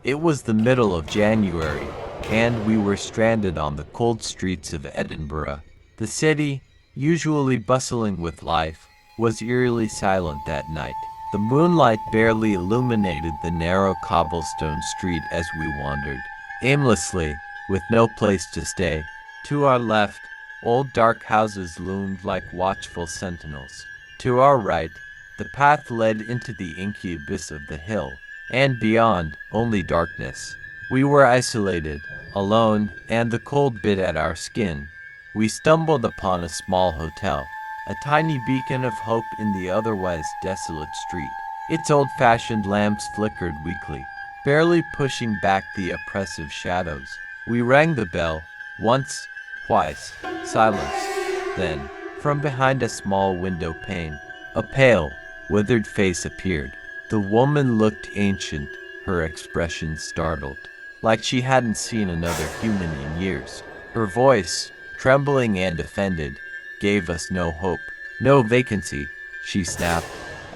It was the middle of January, and we were stranded on the cold streets of Edinburgh. The city, usually bustling with life, was eerily silent that night. The moonlight barely illuminated the narrow cobblestone street as we wandered, aimlessly, with no place to stay. To our left, old dark houses loomed like watchful sentinels. To our right, the path led into the inky abyss of the hill, and beyond, only darkness. We were isolated, alone, and the cold bit at our skin. We stumbled upon a small hotel, a tiny beacon of hope in the otherwise desolate street. Its old-fashioned lamps flickered weakly, barely pushing back the oppressive shadows. We rang the bell, once, twice, silence. Then, from behind a small window pane, a pale, withered face appeared. The woman looked ancient, her expression startled, like she hadn't seen another human in years. Her voice, trembling and offended, gave us no hope. "No vacancy," she snapped,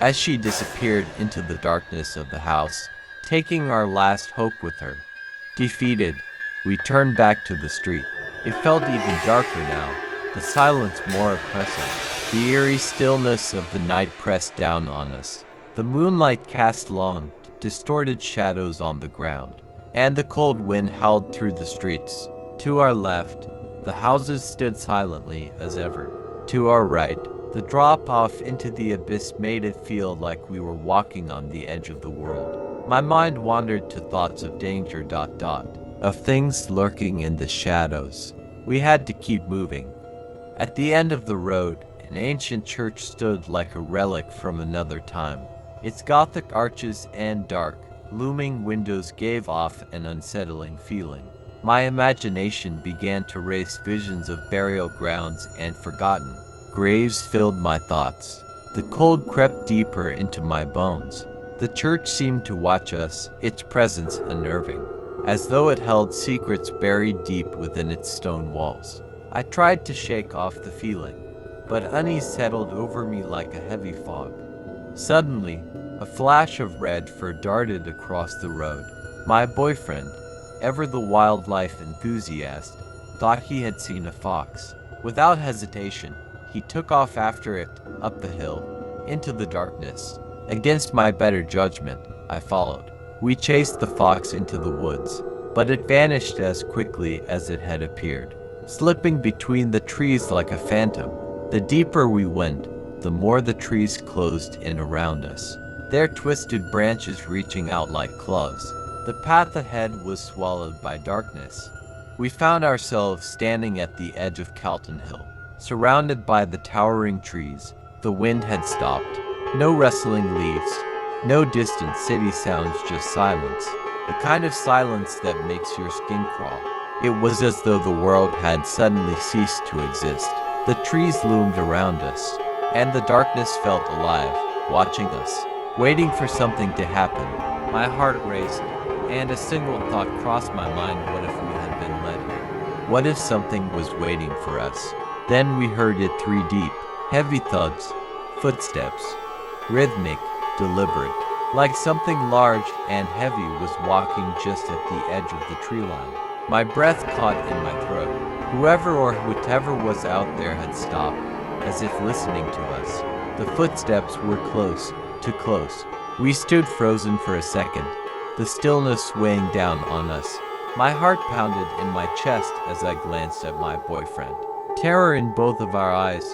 as she disappeared into the darkness of the house, taking our last hope with her. Defeated, we turned back to the street. It felt even darker now, the silence more oppressive. The eerie stillness of the night pressed down on us. The moonlight cast long, distorted shadows on the ground, and the cold wind howled through the streets. To our left, the houses stood silently as ever. To our right, the drop-off into the abyss made it feel like we were walking on the edge of the world. My mind wandered to thoughts of danger, of things lurking in the shadows. We had to keep moving. At the end of the road, an ancient church stood like a relic from another time. Its Gothic arches and dark, looming windows gave off an unsettling feeling. My imagination began to race visions of burial grounds and forgotten graves filled my thoughts. The cold crept deeper into my bones. The church seemed to watch us, its presence unnerving, as though it held secrets buried deep within its stone walls. I tried to shake off the feeling, but unease settled over me like a heavy fog. Suddenly, a flash of red fur darted across the road. My boyfriend, ever the wildlife enthusiast, thought he had seen a fox. Without hesitation, he took off after it, up the hill, into the darkness. Against my better judgment, I followed. We chased the fox into the woods, but it vanished as quickly as it had appeared, slipping between the trees like a phantom. The deeper we went, the more the trees closed in around us, their twisted branches reaching out like claws. The path ahead was swallowed by darkness. We found ourselves standing at the edge of Calton Hill, surrounded by the towering trees. The wind had stopped. No rustling leaves, no distant city sounds, just silence. The kind of silence that makes your skin crawl. It was as though the world had suddenly ceased to exist. The trees loomed around us, and the darkness felt alive, watching us, waiting for something to happen. My heart raced, and a single thought crossed my mind: what if we had been led here? What if something was waiting for us? Then we heard it, three deep, heavy thuds, footsteps, rhythmic, deliberate, like something large and heavy was walking just at the edge of the tree line. My breath caught in my throat. Whoever or whatever was out there had stopped, as if listening to us. The footsteps were close, too close. We stood frozen for a second, the stillness weighing down on us. My heart pounded in my chest as I glanced at my boyfriend. Terror in both of our eyes.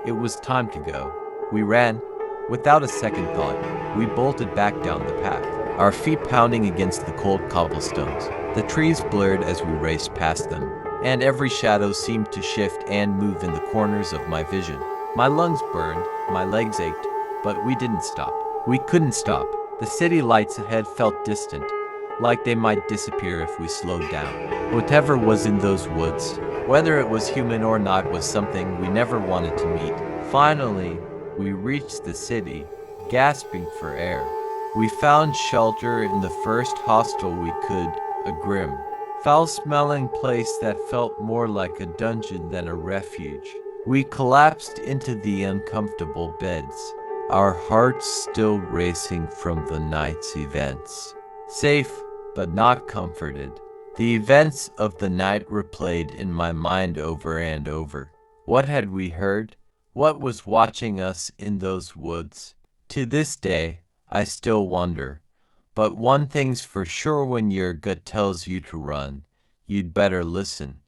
It was time to go. We ran. Without a second thought, we bolted back down the path, our feet pounding against the cold cobblestones. The trees blurred as we raced past them, and every shadow seemed to shift and move in the corners of my vision. My lungs burned, my legs ached, but we didn't stop. We couldn't stop. The city lights ahead felt distant, like they might disappear if we slowed down. Whatever was in those woods, whether it was human or not, was something we never wanted to meet. Finally, we reached the city, gasping for air. We found shelter in the first hostel we could, a grim, foul-smelling place that felt more like a dungeon than a refuge. We collapsed into the uncomfortable beds, our hearts still racing from the night's events. Safe, but not comforted. The events of the night replayed in my mind over and over. What had we heard? What was watching us in those woods? To this day, I still wonder. But one thing's for sure: when your gut tells you to run, you'd better listen.